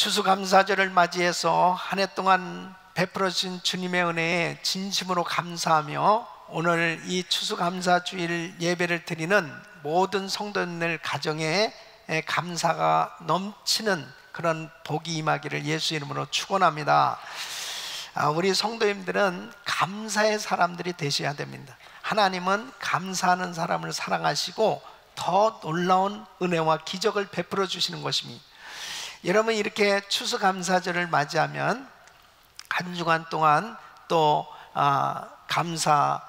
추수감사절을 맞이해서 한 해 동안 베풀어 주신 주님의 은혜에 진심으로 감사하며 오늘 이 추수감사주일 예배를 드리는 모든 성도님들 가정에 감사가 넘치는 그런 복이 임하기를 예수 이름으로 축원합니다. 우리 성도님들은 감사의 사람들이 되셔야 됩니다. 하나님은 감사하는 사람을 사랑하시고 더 놀라운 은혜와 기적을 베풀어 주시는 것입니다. 여러분, 이렇게 추수감사절을 맞이하면 한 주간 동안 또 감사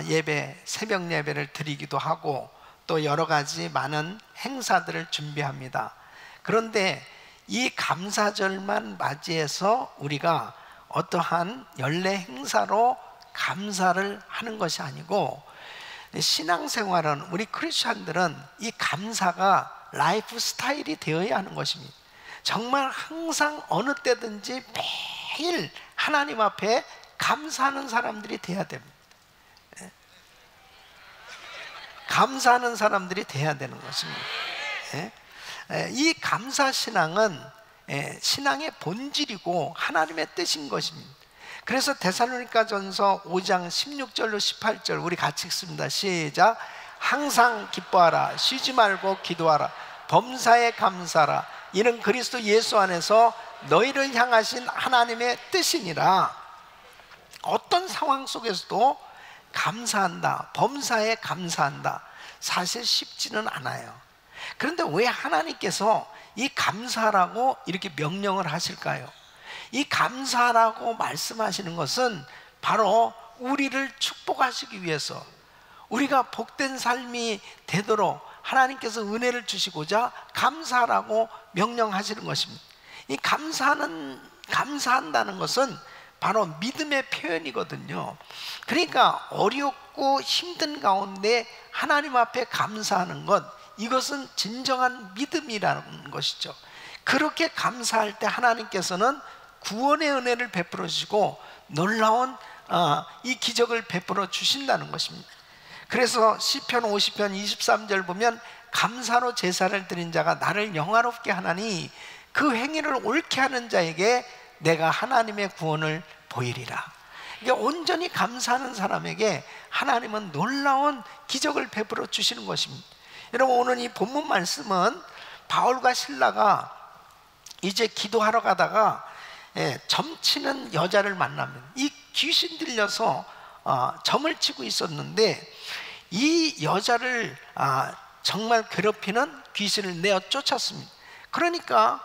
예배, 새벽 예배를 드리기도 하고 또 여러 가지 많은 행사들을 준비합니다. 그런데 이 감사절만 맞이해서 우리가 어떠한 연례 행사로 감사를 하는 것이 아니고, 신앙생활은, 우리 크리스찬들은 이 감사가 라이프 스타일이 되어야 하는 것입니다. 정말 항상 어느 때든지 매일 하나님 앞에 감사하는 사람들이 돼야 됩니다. 감사하는 사람들이 돼야 되는 것입니다. 이 감사신앙은 신앙의 본질이고 하나님의 뜻인 것입니다. 그래서 데살로니가전서 5장 16절로 18절 우리 같이 읽습니다. 시작. 항상 기뻐하라, 쉬지 말고 기도하라, 범사에 감사하라, 이는 그리스도 예수 안에서 너희를 향하신 하나님의 뜻이니라. 어떤 상황 속에서도 감사한다, 범사에 감사한다, 사실 쉽지는 않아요. 그런데 왜 하나님께서 이 감사라고 이렇게 명령을 하실까요? 이 감사라고 말씀하시는 것은 바로 우리를 축복하시기 위해서, 우리가 복된 삶이 되도록 하나님께서 은혜를 주시고자 감사라고 명령하시는 것입니다. 이 감사한다는 것은 바로 믿음의 표현이거든요. 그러니까 어렵고 힘든 가운데 하나님 앞에 감사하는 것, 이것은 진정한 믿음이라는 것이죠. 그렇게 감사할 때 하나님께서는 구원의 은혜를 베풀어 주시고 놀라운 이 기적을 베풀어 주신다는 것입니다. 그래서 시편 50편 23절 보면, 감사로 제사를 드린 자가 나를 영화롭게 하나니 그 행위를 옳게 하는 자에게 내가 하나님의 구원을 보이리라. 그러니까 온전히 감사하는 사람에게 하나님은 놀라운 기적을 베풀어 주시는 것입니다. 여러분, 오늘 이 본문 말씀은 바울과 실라가 이제 기도하러 가다가 점치는 여자를 만납니다. 이 귀신 들려서 점을 치고 있었는데 이 여자를 정말 괴롭히는 귀신을 내어 쫓았습니다. 그러니까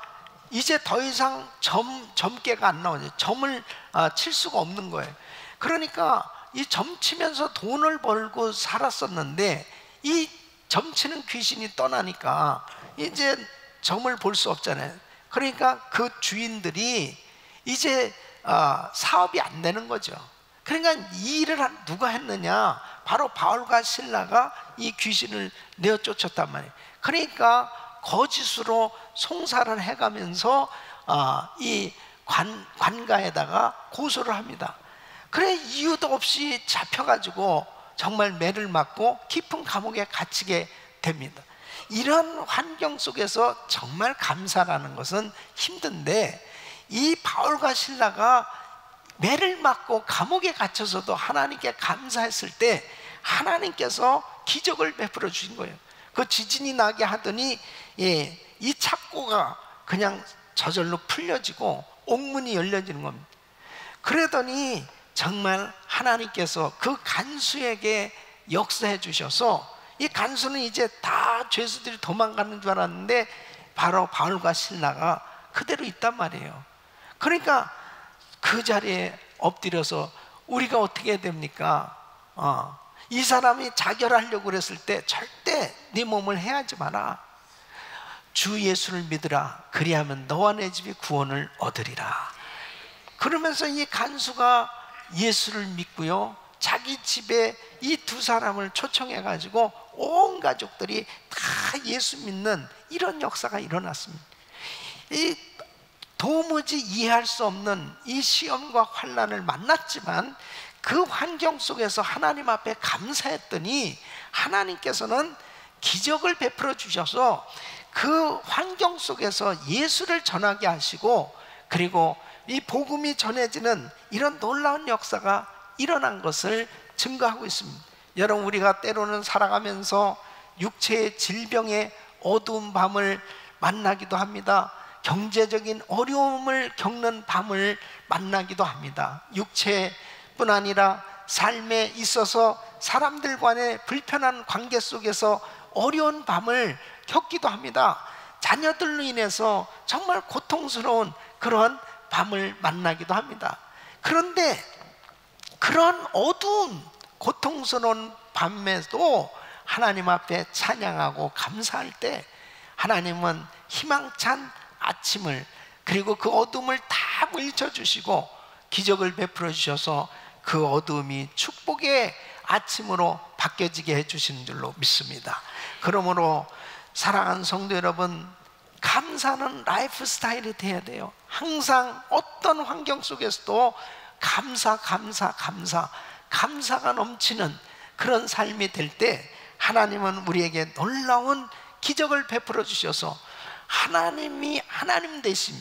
이제 더 이상 점괘가 안 나오죠. 점을 칠 수가 없는 거예요. 그러니까 이 점치면서 돈을 벌고 살았었는데 이 점치는 귀신이 떠나니까 이제 점을 볼 수 없잖아요. 그러니까 그 주인들이 이제 사업이 안 되는 거죠. 그러니까 이 일을 누가 했느냐? 바로 바울과 실라가 이 귀신을 내어 쫓았단 말이에요. 그러니까 거짓으로 송사를 해가면서 이 관가에다가 고소를 합니다. 그래 이유도 없이 잡혀가지고 정말 매를 맞고 깊은 감옥에 갇히게 됩니다. 이런 환경 속에서 정말 감사라는 것은 힘든데, 이 바울과 실라가 매를 맞고 감옥에 갇혀서도 하나님께 감사했을 때 하나님께서 기적을 베풀어 주신 거예요. 그 지진이 나게 하더니 이 착고가 그냥 저절로 풀려지고 옥문이 열려지는 겁니다. 그러더니 정말 하나님께서 그 간수에게 역사해 주셔서 이 간수는 이제 다 죄수들이 도망가는 줄 알았는데 바로 바울과 실라가 그대로 있단 말이에요. 그러니까 그 자리에 엎드려서 우리가 어떻게 해야 됩니까? 이 사람이 자결하려고 그랬을 때 절대 네 몸을 해하지 마라. 주 예수를 믿으라. 그리하면 너와 내 집이 구원을 얻으리라. 그러면서 이 간수가 예수를 믿고요, 자기 집에 이 두 사람을 초청해 가지고 온 가족들이 다 예수 믿는 이런 역사가 일어났습니다. 이 도무지 이해할 수 없는 이 시험과 환난을 만났지만 그 환경 속에서 하나님 앞에 감사했더니 하나님께서는 기적을 베풀어 주셔서 그 환경 속에서 예수를 전하게 하시고, 그리고 이 복음이 전해지는 이런 놀라운 역사가 일어난 것을 증거하고 있습니다. 여러분, 우리가 때로는 살아가면서 육체의 질병의 어두운 밤을 만나기도 합니다. 경제적인 어려움을 겪는 밤을 만나기도 합니다. 육체뿐 아니라 삶에 있어서 사람들 간의 불편한 관계 속에서 어려운 밤을 겪기도 합니다. 자녀들로 인해서 정말 고통스러운 그런 밤을 만나기도 합니다. 그런데 그런 어두운 고통스러운 밤에도 하나님 앞에 찬양하고 감사할 때 하나님은 희망찬 아침을, 그리고 그 어둠을 다 물리쳐주시고 기적을 베풀어 주셔서 그 어둠이 축복의 아침으로 바뀌어지게 해주시는 줄로 믿습니다. 그러므로 사랑하는 성도 여러분, 감사는 라이프 스타일이 돼야 돼요. 항상 어떤 환경 속에서도 감사가 넘치는 그런 삶이 될 때 하나님은 우리에게 놀라운 기적을 베풀어 주셔서 하나님이 하나님 되심,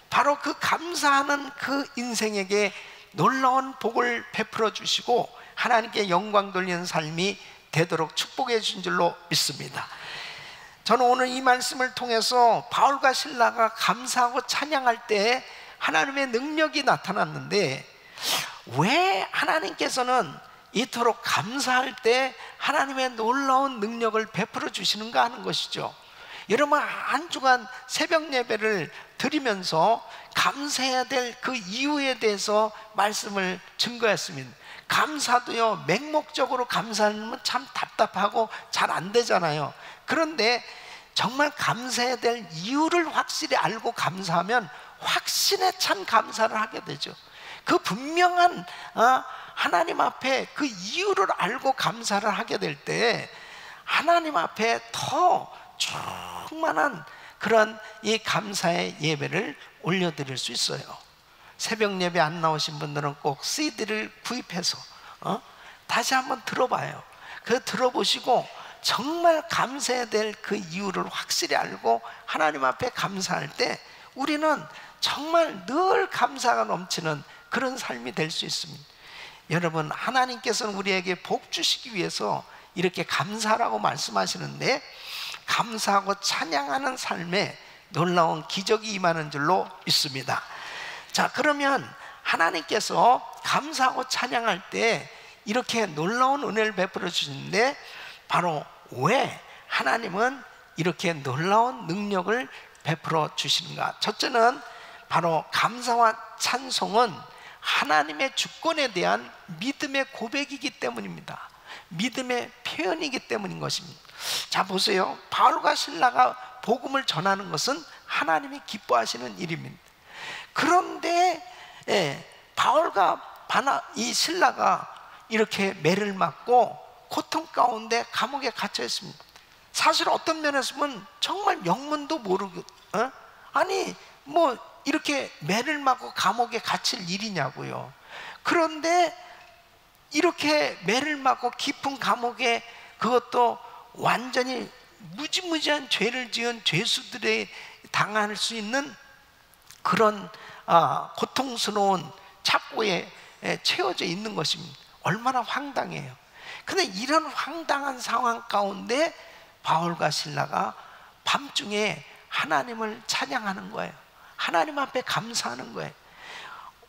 바로 그 감사하는 그 인생에게 놀라운 복을 베풀어 주시고 하나님께 영광 돌리는 삶이 되도록 축복해 주신 줄로 믿습니다. 저는 오늘 이 말씀을 통해서 바울과 실라가 감사하고 찬양할 때 하나님의 능력이 나타났는데, 왜 하나님께서는 이토록 감사할 때 하나님의 놀라운 능력을 베풀어 주시는가 하는 것이죠. 여러분, 한 주간 새벽 예배를 드리면서 감사해야 될 그 이유에 대해서 말씀을 증거했습니다. 감사도요, 맹목적으로 감사하면 참 답답하고 잘 안 되잖아요. 그런데 정말 감사해야 될 이유를 확실히 알고 감사하면 확신에 찬 감사를 하게 되죠. 그 분명한 하나님 앞에 그 이유를 알고 감사를 하게 될 때 하나님 앞에 더 충만한 그런 이 감사의 예배를 올려드릴 수 있어요. 새벽 예배 안 나오신 분들은 꼭 CD를 구입해서 다시 한번 들어봐요. 그 들어보시고 정말 감사해야 될 그 이유를 확실히 알고 하나님 앞에 감사할 때 우리는 정말 늘 감사가 넘치는 그런 삶이 될 수 있습니다. 여러분, 하나님께서는 우리에게 복 주시기 위해서 이렇게 감사라고 말씀하시는데, 감사하고 찬양하는 삶에 놀라운 기적이 임하는 줄로 믿습니다. 자, 그러면 하나님께서 감사하고 찬양할 때 이렇게 놀라운 은혜를 베풀어 주시는데, 바로 왜 하나님은 이렇게 놀라운 능력을 베풀어 주시는가? 첫째는 바로 감사와 찬송은 하나님의 주권에 대한 믿음의 고백이기 때문입니다. 믿음의 표현이기 때문인 것입니다. 자, 보세요. 바울과 실라가 복음을 전하는 것은 하나님이 기뻐하시는 일입니다. 그런데 바울과 이 실라가 이렇게 매를 맞고 고통 가운데 감옥에 갇혀 있습니다. 사실 어떤 면에서 보면 정말 영문도 모르고 아니 뭐 이렇게 매를 맞고 감옥에 갇힐 일이냐고요. 그런데 이렇게 매를 맞고 깊은 감옥에, 그것도 완전히 무지무지한 죄를 지은 죄수들에 당할 수 있는 그런 고통스러운 착고에 채워져 있는 것입니다. 얼마나 황당해요. 근데 이런 황당한 상황 가운데 바울과 실라가 밤중에 하나님을 찬양하는 거예요. 하나님 앞에 감사하는 거예요.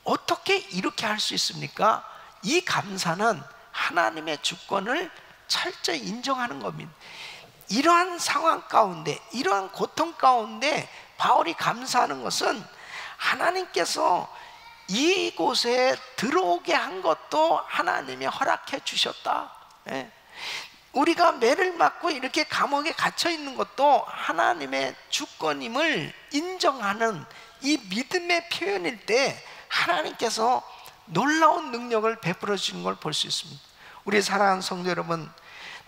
어떻게 이렇게 할 수 있습니까? 이 감사는 하나님의 주권을 철저히 인정하는 겁니다. 이러한 상황 가운데, 이러한 고통 가운데 바울이 감사하는 것은 하나님께서 이곳에 들어오게 한 것도 하나님이 허락해 주셨다. 우리가 매를 맞고 이렇게 감옥에 갇혀 있는 것도 하나님의 주권임을 인정하는 이 믿음의 표현일 때 하나님께서 놀라운 능력을 베풀어 주시는 걸 볼 수 있습니다. 우리 사랑하는 성도 여러분,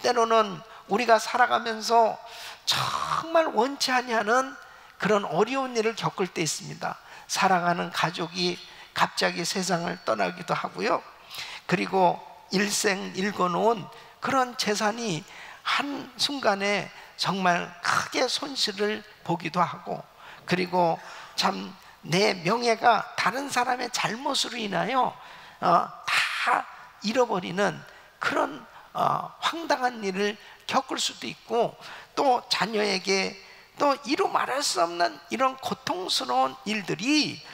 때로는 우리가 살아가면서 정말 원치 아니하는 그런 어려운 일을 겪을 때 있습니다. 사랑하는 가족이 갑자기 세상을 떠나기도 하고요. 그리고 일생 일궈놓은 그런 재산이 한순간에 정말 크게 손실을 보기도 하고, 그리고 참 내 명예가 다른 사람의 잘못으로 인하여 다 잃어버리는 그런 황당한 일을 겪을 수도 있고, 또 자녀에게 또 이루 말할 수 없는 이런 고통스러운 일들이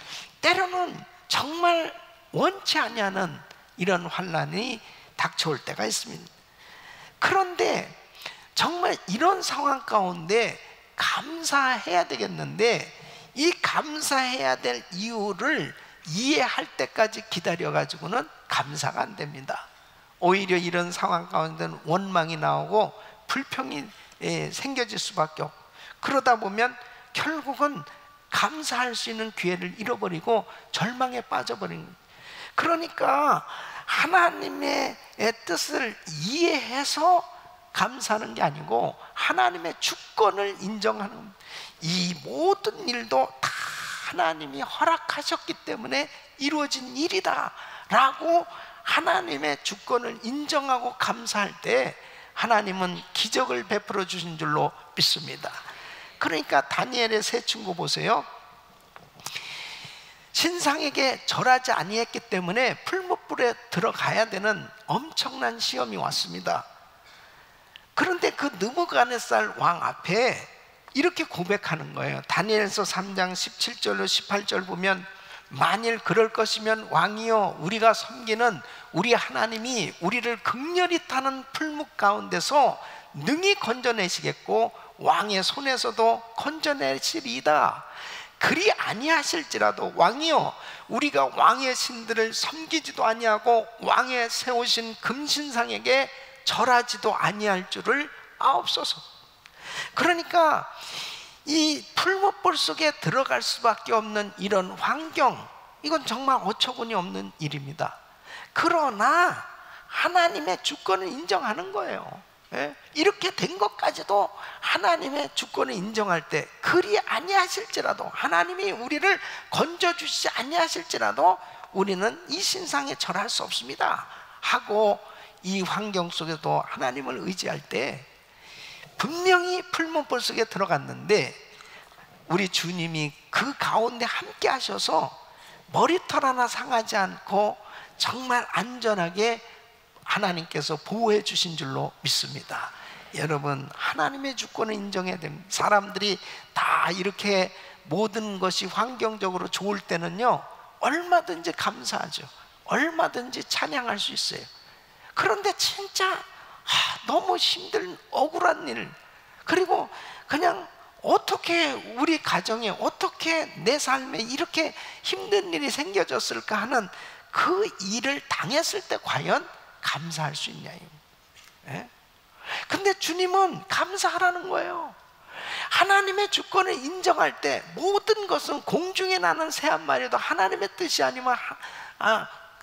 때로는 정말 원치 아니하는 이런 환난이 닥쳐올 때가 있습니다. 그런데 정말 이런 상황 가운데 감사해야 되겠는데, 이 감사해야 될 이유를 이해할 때까지 기다려가지고는 감사가 안 됩니다. 오히려 이런 상황 가운데는 원망이 나오고 불평이 생겨질 수밖에 없고, 그러다 보면 결국은 감사할 수 있는 기회를 잃어버리고 절망에 빠져버린 거예요. 그러니까 하나님의 뜻을 이해해서 감사하는 게 아니고 하나님의 주권을 인정하는, 이 모든 일도 다 하나님이 허락하셨기 때문에 이루어진 일이다 라고 하나님의 주권을 인정하고 감사할 때 하나님은 기적을 베풀어 주신 줄로 믿습니다. 그러니까 다니엘의 세 친구 보세요. 신상에게 절하지 아니했기 때문에 풀무불에 들어가야 되는 엄청난 시험이 왔습니다. 그런데 그 느부갓네살 왕 앞에 이렇게 고백하는 거예요. 다니엘서 3장 17절로 18절 보면, 만일 그럴 것이면 왕이여, 우리가 섬기는 우리 하나님이 우리를 극렬히 타는 풀무 가운데서 능히 건져내시겠고 왕의 손에서도 건져내시리이다. 그리 아니하실지라도 왕이여, 우리가 왕의 신들을 섬기지도 아니하고 왕의 세우신 금신상에게 절하지도 아니할 줄을 아옵소서. 그러니까 이 풀무불 속에 들어갈 수밖에 없는 이런 환경, 이건 정말 어처구니 없는 일입니다. 그러나 하나님의 주권을 인정하는 거예요. 이렇게 된 것까지도 하나님의 주권을 인정할 때, 그리 아니하실지라도, 하나님이 우리를 건져주시지 아니하실지라도 우리는 이 신상에 절할 수 없습니다 하고, 이 환경 속에도 하나님을 의지할 때 분명히 풀무불 속에 들어갔는데 우리 주님이 그 가운데 함께 하셔서 머리털 하나 상하지 않고 정말 안전하게 하나님께서 보호해 주신 줄로 믿습니다. 여러분, 하나님의 주권을 인정해야 됩니다. 사람들이 다 이렇게 모든 것이 환경적으로 좋을 때는요, 얼마든지 감사하죠. 얼마든지 찬양할 수 있어요. 그런데 진짜 너무 힘든 억울한 일, 그리고 그냥 어떻게 우리 가정에, 어떻게 내 삶에 이렇게 힘든 일이 생겨졌을까 하는 그 일을 당했을 때 과연 감사할 수 있냐. 근데 주님은 감사하라는 거예요. 하나님의 주권을 인정할 때 모든 것은 공중에 나는 새 한 마리도 하나님의 뜻이 아니면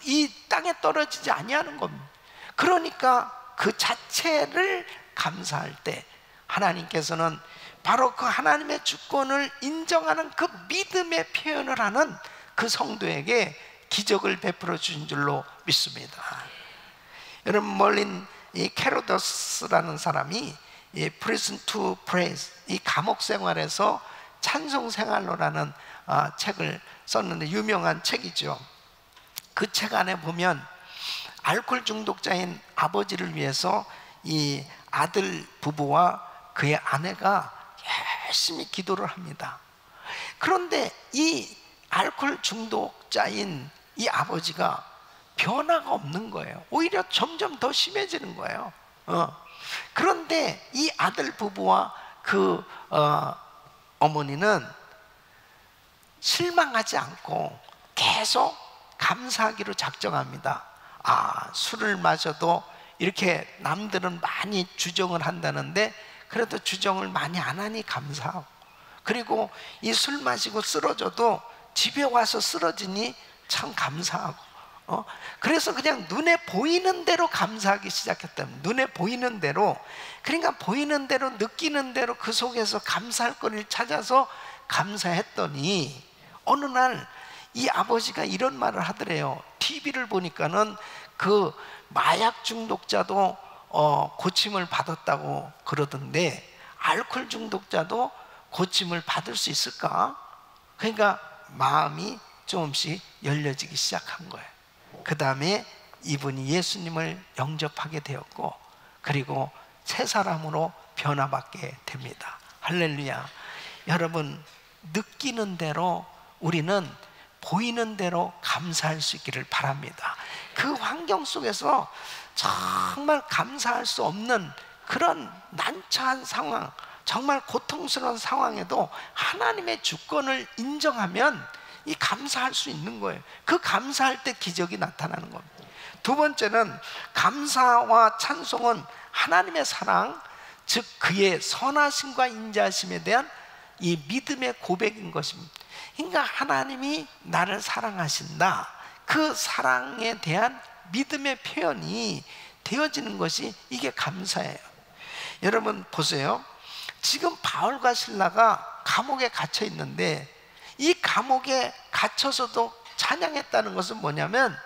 이 땅에 떨어지지 아니하는 겁니다. 그러니까 그 자체를 감사할 때 하나님께서는 바로 그 하나님의 주권을 인정하는 그 믿음의 표현을 하는 그 성도에게 기적을 베풀어 주신 줄로 믿습니다. 여러분, 멀린 이 캐로더스라는 사람이 이 Prison to Praise, 이 감옥 생활에서 찬송 생활로라는 책을 썼는데, 유명한 책이죠. 그 책 안에 보면 알코올 중독자인 아버지를 위해서 이 아들 부부와 그의 아내가 열심히 기도를 합니다. 그런데 이 알코올 중독자인 이 아버지가 변화가 없는 거예요. 오히려 점점 더 심해지는 거예요. 그런데 이 아들 부부와 그 어머니는 실망하지 않고 계속 감사하기로 작정합니다. 술을 마셔도 이렇게 남들은 많이 주정을 한다는데 그래도 주정을 많이 안 하니 감사하고, 그리고 이 술 마시고 쓰러져도 집에 와서 쓰러지니 참 감사하고, 그래서 그냥 눈에 보이는 대로 감사하기 시작했다면, 눈에 보이는 대로, 그러니까 보이는 대로, 느끼는 대로 그 속에서 감사할 거리를 찾아서 감사했더니 어느 날 이 아버지가 이런 말을 하더래요. TV를 보니까는 그 마약 중독자도 고침을 받았다고 그러던데, 알코올 중독자도 고침을 받을 수 있을까? 그러니까 마음이 조금씩 열려지기 시작한 거예요. 그 다음에 이분이 예수님을 영접하게 되었고, 그리고 새 사람으로 변화받게 됩니다. 할렐루야. 여러분, 느끼는 대로 우리는 보이는 대로 감사할 수 있기를 바랍니다. 그 환경 속에서 정말 감사할 수 없는 그런 난처한 상황, 정말 고통스러운 상황에도 하나님의 주권을 인정하면 이 감사할 수 있는 거예요. 그 감사할 때 기적이 나타나는 겁니다. 두 번째는, 감사와 찬송은 하나님의 사랑, 즉 그의 선하심과 인자하심에 대한 이 믿음의 고백인 것입니다. 그러니까 하나님이 나를 사랑하신다, 그 사랑에 대한 믿음의 표현이 되어지는 것이 이게 감사예요. 여러분 보세요. 지금 바울과 실라가 감옥에 갇혀 있는데, 이 감옥에 갇혀서도 찬양했다는 것은 뭐냐면,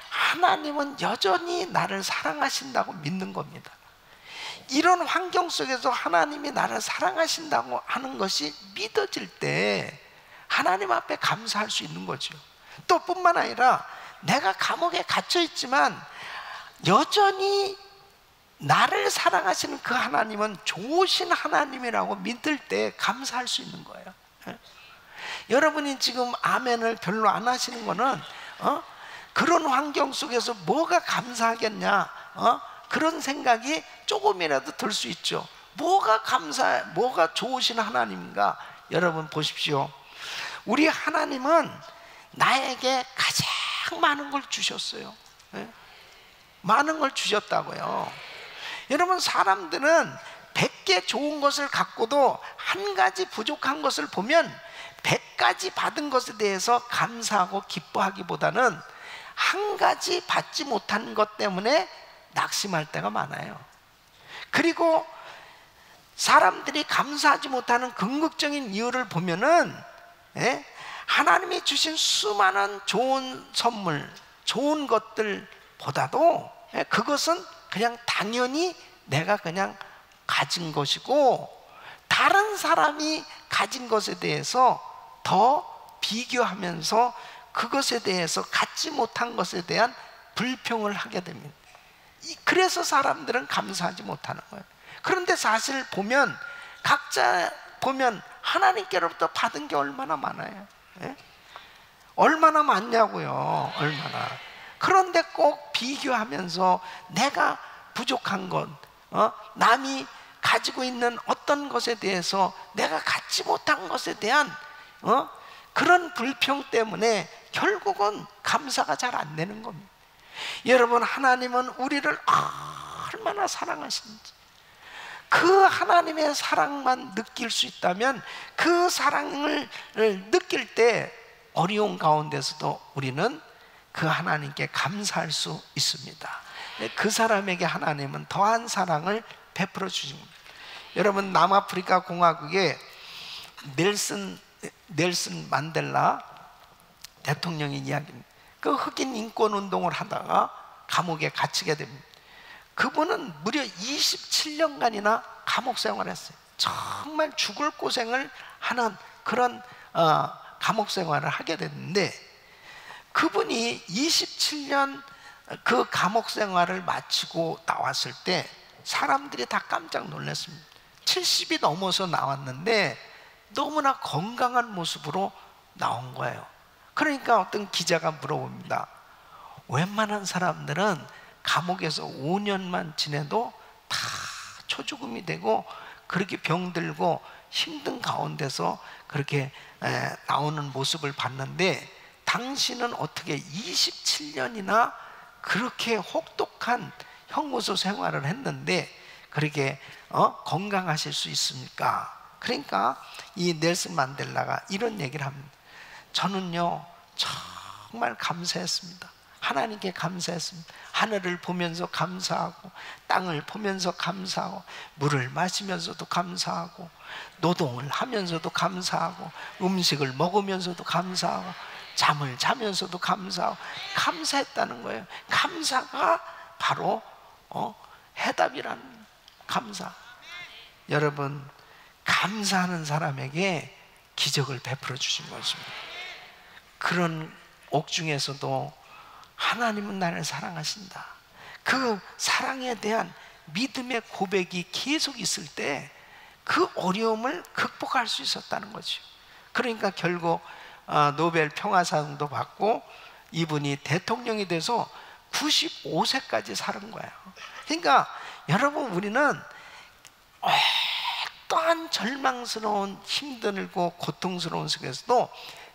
하나님은 여전히 나를 사랑하신다고 믿는 겁니다. 이런 환경 속에서 하나님이 나를 사랑하신다고 하는 것이 믿어질 때 하나님 앞에 감사할 수 있는 거죠. 또 뿐만 아니라 내가 감옥에 갇혀 있지만 여전히 나를 사랑하시는 그 하나님은 좋으신 하나님이라고 믿을 때 감사할 수 있는 거예요. 여러분이 지금 아멘을 별로 안 하시는 거는 그런 환경 속에서 뭐가 감사하겠냐, 그런 생각이 조금이라도 들 수 있죠. 뭐가 감사해, 뭐가 좋으신 하나님인가? 여러분 보십시오. 우리 하나님은 나에게 가장 많은 걸 주셨어요. 많은 걸 주셨다고요. 여러분, 사람들은 100개 좋은 것을 갖고도 한 가지 부족한 것을 보면 100가지 받은 것에 대해서 감사하고 기뻐하기보다는 한 가지 받지 못한 것 때문에 낙심할 때가 많아요. 그리고 사람들이 감사하지 못하는 궁극적인 이유를 보면은 하나님이 주신 수많은 좋은 선물, 좋은 것들보다도 그것은 그냥 당연히 내가 그냥 가진 것이고, 다른 사람이 가진 것에 대해서 더 비교하면서 그것에 대해서 갖지 못한 것에 대한 불평을 하게 됩니다. 그래서 사람들은 감사하지 못하는 거예요. 그런데 사실 보면, 각자 보면 하나님께로부터 받은 게 얼마나 많아요. 얼마나 많냐고요. 얼마나. 그런데 꼭 비교하면서 내가 부족한 것, 남이 가지고 있는 어떤 것에 대해서 내가 갖지 못한 것에 대한 그런 불평 때문에 결국은 감사가 잘 안 되는 겁니다. 여러분, 하나님은 우리를 얼마나 사랑하시는지, 그 하나님의 사랑만 느낄 수 있다면, 그 사랑을 느낄 때 어려운 가운데서도 우리는 그 하나님께 감사할 수 있습니다. 그 사람에게 하나님은 더한 사랑을 베풀어 주신 겁니다. 여러분, 남아프리카 공화국에 넬슨 만델라 대통령의 이야기입니다. 그 흑인 인권 운동을 하다가 감옥에 갇히게 됩니다. 그분은 무려 27년간이나 감옥 생활을 했어요. 정말 죽을 고생을 하는 그런 감옥 생활을 하게 됐는데, 그분이 27년 그 감옥 생활을 마치고 나왔을 때 사람들이 다 깜짝 놀랐습니다. 70이 넘어서 나왔는데 너무나 건강한 모습으로 나온 거예요. 그러니까 어떤 기자가 물어봅니다. 웬만한 사람들은 감옥에서 5년만 지내도 다 초죽음이 되고 그렇게 병들고 힘든 가운데서 그렇게 나오는 모습을 봤는데, 당신은 어떻게 27년이나 그렇게 혹독한 형무소 생활을 했는데 그렇게 건강하실 수 있습니까? 그러니까 이 넬슨 만델라가 이런 얘기를 합니다. 저는요 정말 감사했습니다. 하나님께 감사했습니다. 하늘을 보면서 감사하고, 땅을 보면서 감사하고, 물을 마시면서도 감사하고, 노동을 하면서도 감사하고, 음식을 먹으면서도 감사하고, 잠을 자면서도 감사하고, 감사했다는 거예요. 감사가 바로 해답이라는, 감사. 여러분, 감사하는 사람에게 기적을 베풀어 주신 것입니다. 그런 옥중에서도 하나님은 나를 사랑하신다, 그 사랑에 대한 믿음의 고백이 계속 있을 때 그 어려움을 극복할 수 있었다는 거죠. 그러니까 결국 노벨 평화상도 받고 이분이 대통령이 돼서 95세까지 사는 거예요. 그러니까 여러분, 우리는 어떠한 절망스러운 힘들고 고통스러운 속에서도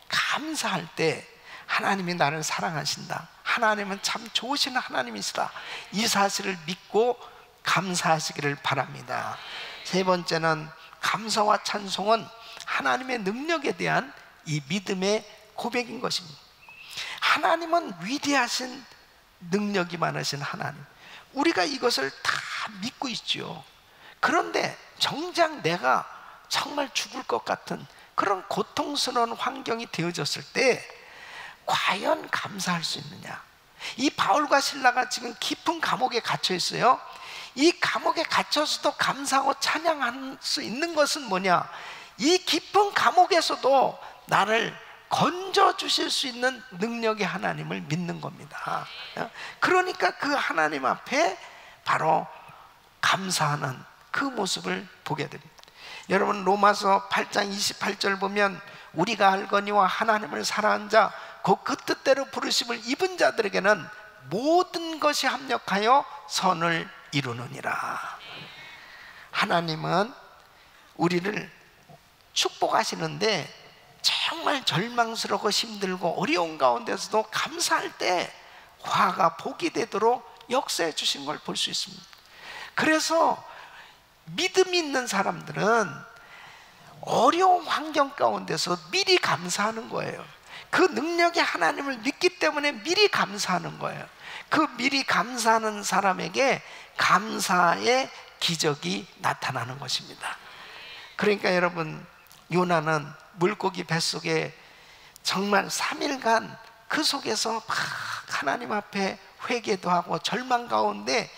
감사할 때 하나님이 나를 사랑하신다, 하나님은 참 좋으신 하나님이시다, 이 사실을 믿고 감사하시기를 바랍니다. 세 번째는, 감사와 찬송은 하나님의 능력에 대한 이 믿음의 고백인 것입니다. 하나님은 위대하신 능력이 많으신 하나님, 우리가 이것을 다 믿고 있죠. 그런데 정작 내가 정말 죽을 것 같은 그런 고통스러운 환경이 되어졌을 때 과연 감사할 수 있느냐? 이 바울과 실라가 지금 깊은 감옥에 갇혀 있어요. 이 감옥에 갇혀서도 감사하고 찬양할 수 있는 것은 뭐냐? 이 깊은 감옥에서도 나를 건져 주실 수 있는 능력의 하나님을 믿는 겁니다. 그러니까 그 하나님 앞에 바로 감사하는 그 모습을 보게 됩니다. 여러분, 로마서 8장 28절 보면, 우리가 알거니와 하나님을 사랑한 자 곧 그 뜻대로 부르심을 입은 자들에게는 모든 것이 합력하여 선을 이루느니라. 하나님은 우리를 축복하시는데 정말 절망스럽고 힘들고 어려운 가운데서도 감사할 때 화가 복이 되도록 역사해 주신 걸 볼 수 있습니다. 그래서 믿음이 있는 사람들은 어려운 환경 가운데서 미리 감사하는 거예요. 그 능력의 하나님을 믿기 때문에 미리 감사하는 거예요. 그 미리 감사하는 사람에게 감사의 기적이 나타나는 것입니다. 그러니까 여러분, 요나는 물고기 뱃속에 정말 3일간 그 속에서 막 하나님 앞에 회개도 하고 절망 가운데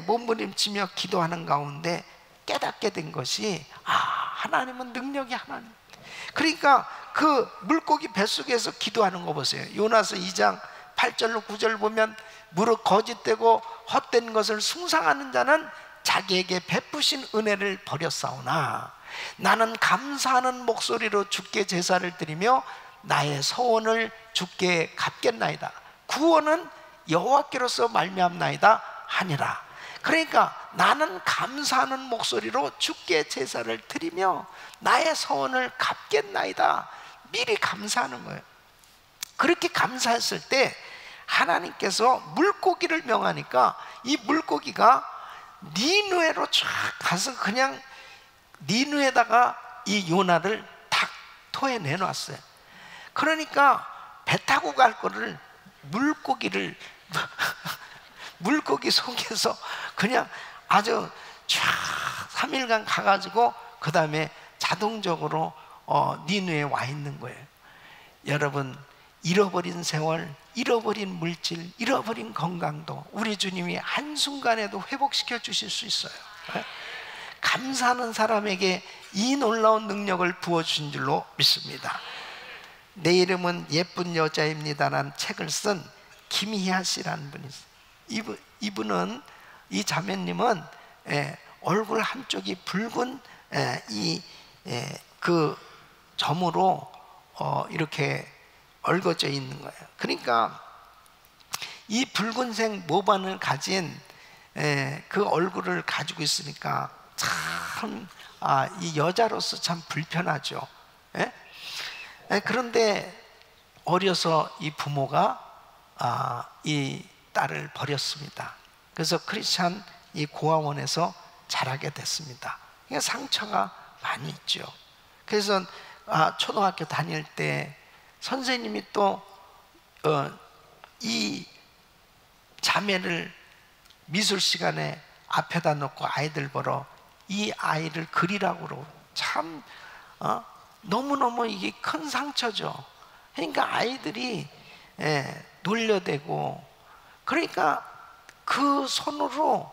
몸부림치며 기도하는 가운데 깨닫게 된 것이, 하나님은 능력이 하나님. 그러니까 그 물고기 뱃속에서 기도하는 거 보세요. 요나서 2장 8절로 9절 보면, 무릇 거짓되고 헛된 것을 숭상하는 자는 자기에게 베푸신 은혜를 버렸사오나 나는 감사하는 목소리로 주께 제사를 드리며 나의 서원을 주께 갚겠나이다. 구원은 여호와께로서 말미암나이다 하니라. 그러니까 나는 감사하는 목소리로 주께 제사를 드리며 나의 서원을 갚겠나이다. 미리 감사하는 거예요. 그렇게 감사했을 때 하나님께서 물고기를 명하니까 이 물고기가 니누에로 쫙 가서 그냥 니누에다가 이 요나를 탁 토해내 놨어요. 그러니까 배 타고 갈 거를 물고기를 물고기 속에서 그냥 아주 쫙 3일간 가가지고 그 다음에 자동적으로 니누에 와 있는 거예요. 여러분, 잃어버린 세월, 잃어버린 물질, 잃어버린 건강도 우리 주님이 한순간에도 회복시켜 주실 수 있어요. 감사하는 사람에게 이 놀라운 능력을 부어주신 줄로 믿습니다. 내 이름은 예쁜 여자입니다라는 책을 쓴 김희아 씨라는 분이 있어요. 이분은, 이 자매님은 얼굴 한쪽이 붉은 그 점으로 이렇게 얽어져 있는 거예요. 그러니까 이 붉은색 모반을 가진 그 얼굴을 가지고 있으니까 참 이 여자로서 참 불편하죠. 그런데 어려서 이 부모가 이 딸을 버렸습니다. 그래서 크리스찬 이 고아원에서 자라게 됐습니다. 그러니까 상처가 많이 있죠. 그래서 초등학교 다닐 때 선생님이 또 이 자매를 미술 시간에 앞에다 놓고 아이들 보러 이 아이를 그리라고 참 너무너무 이게 큰 상처죠. 그러니까 아이들이 놀려대고, 그러니까 그 손으로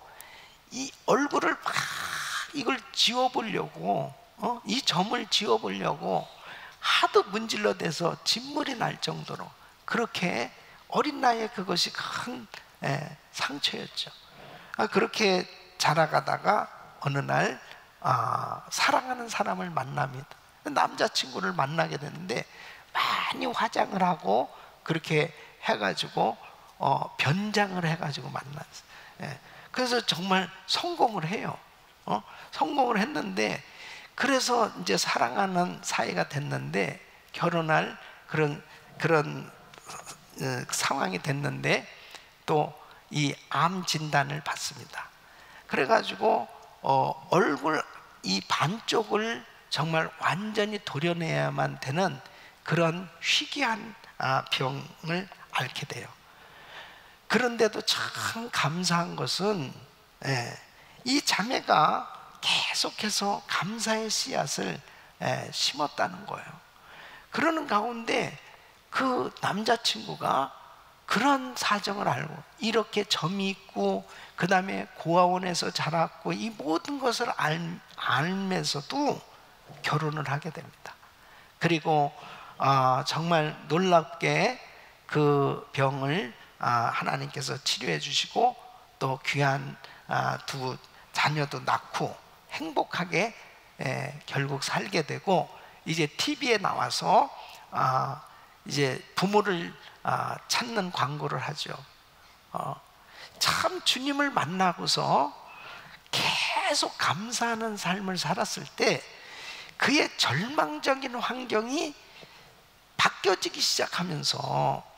이 얼굴을 막 이걸 지워보려고 이 점을 지워보려고 하도 문질러대서 진물이 날 정도로 그렇게 어린 나이에 그것이 큰 상처였죠. 그렇게 자라가다가 어느 날 사랑하는 사람을 만납니다. 남자친구를 만나게 되는데 많이 화장을 하고 그렇게 해가지고 변장을 해가지고 만났어요. 그래서 정말 성공을 해요. 성공을 했는데, 그래서 이제 사랑하는 사이가 됐는데 결혼할 그런 상황이 됐는데 또 이 암 진단을 받습니다. 그래가지고 얼굴 이 반쪽을 정말 완전히 도려내야만 되는 그런 희귀한 병을 앓게 돼요. 그런데도 참 감사한 것은 이 자매가 계속해서 감사의 씨앗을 심었다는 거예요. 그러는 가운데 그 남자친구가 그런 사정을 알고 이렇게 점이 있고 그 다음에 고아원에서 자랐고 이 모든 것을 알면서도 결혼을 하게 됩니다. 그리고 정말 놀랍게 그 병을 하나님께서 치료해 주시고 또 귀한 두 자녀도 낳고 행복하게 결국 살게 되고, 이제 TV에 나와서 이제 부모를 찾는 광고를 하죠. 참 주님을 만나고서 계속 감사하는 삶을 살았을 때 그의 절망적인 환경이 바뀌어지기 시작하면서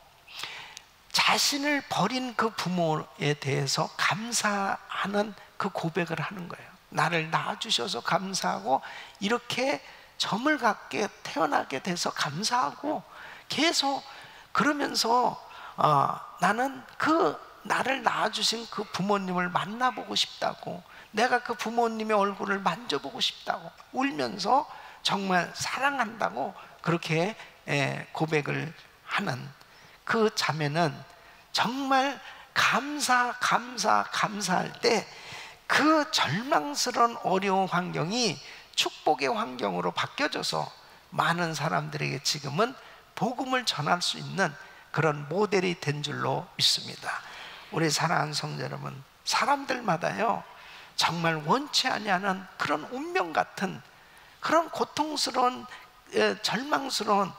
자신을 버린 그 부모에 대해서 감사하는 그 고백을 하는 거예요. 나를 낳아주셔서 감사하고 이렇게 점을 갖게 태어나게 돼서 감사하고, 계속 그러면서 나는 나를 낳아주신 그 부모님을 만나보고 싶다고, 내가 그 부모님의 얼굴을 만져보고 싶다고 울면서 정말 사랑한다고 그렇게 고백을 하는 그 자매는 정말 감사할 때 그 절망스러운 어려운 환경이 축복의 환경으로 바뀌어져서 많은 사람들에게 지금은 복음을 전할 수 있는 그런 모델이 된 줄로 믿습니다. 우리 사랑하는 성도 여러분, 사람들마다요 정말 원치 아니하는 그런 운명 같은 그런 고통스러운 절망스러운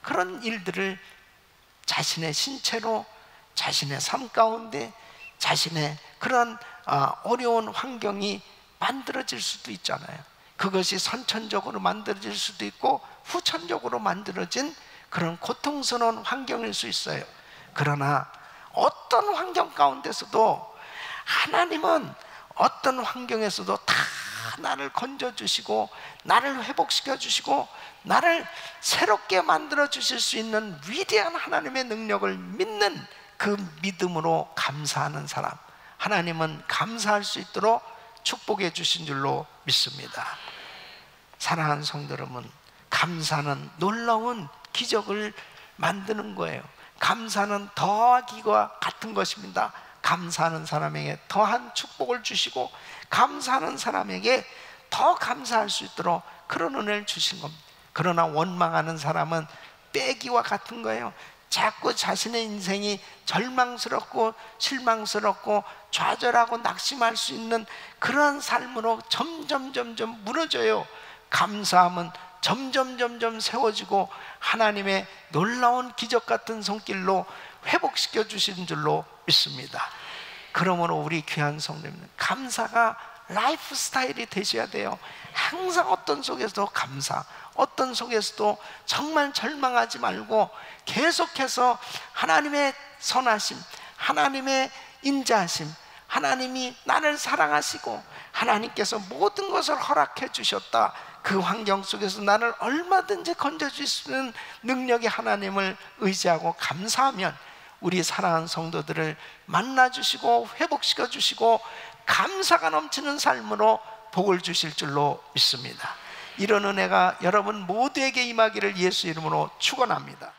그런 일들을 자신의 신체로, 자신의 삶 가운데, 자신의 그런 어려운 환경이 만들어질 수도 있잖아요. 그것이 선천적으로 만들어질 수도 있고 후천적으로 만들어진 그런 고통스러운 환경일 수 있어요. 그러나 어떤 환경 가운데서도 하나님은 어떤 환경에서도 다 나를 건져주시고 나를 회복시켜 주시고 나를 새롭게 만들어 주실 수 있는 위대한 하나님의 능력을 믿는 그 믿음으로 감사하는 사람, 하나님은 감사할 수 있도록 축복해 주신 줄로 믿습니다. 사랑하는 성도 여러분, 감사는 놀라운 기적을 만드는 거예요. 감사는 더하기와 같은 것입니다. 감사하는 사람에게 더한 축복을 주시고 감사하는 사람에게 더 감사할 수 있도록 그런 은혜를 주신 겁니다. 그러나 원망하는 사람은 빼기와 같은 거예요. 자꾸 자신의 인생이 절망스럽고 실망스럽고 좌절하고 낙심할 수 있는 그런 삶으로 점점 무너져요. 감사함은 점점 세워지고 하나님의 놀라운 기적 같은 손길로 회복시켜 주신 줄로 믿습니다. 그러므로 우리 귀한 성도님들, 감사가 라이프 스타일이 되셔야 돼요. 항상 어떤 속에서도 감사, 어떤 속에서도 정말 절망하지 말고 계속해서 하나님의 선하심, 하나님의 인자하심, 하나님이 나를 사랑하시고 하나님께서 모든 것을 허락해 주셨다, 그 환경 속에서 나를 얼마든지 건져주시는 능력의 하나님을 의지하고 감사하면 우리 사랑하는 성도들을 만나주시고 회복시켜 주시고 감사가 넘치는 삶으로 복을 주실 줄로 믿습니다. 이런 은혜가 여러분 모두에게 임하기를 예수 이름으로 축원합니다.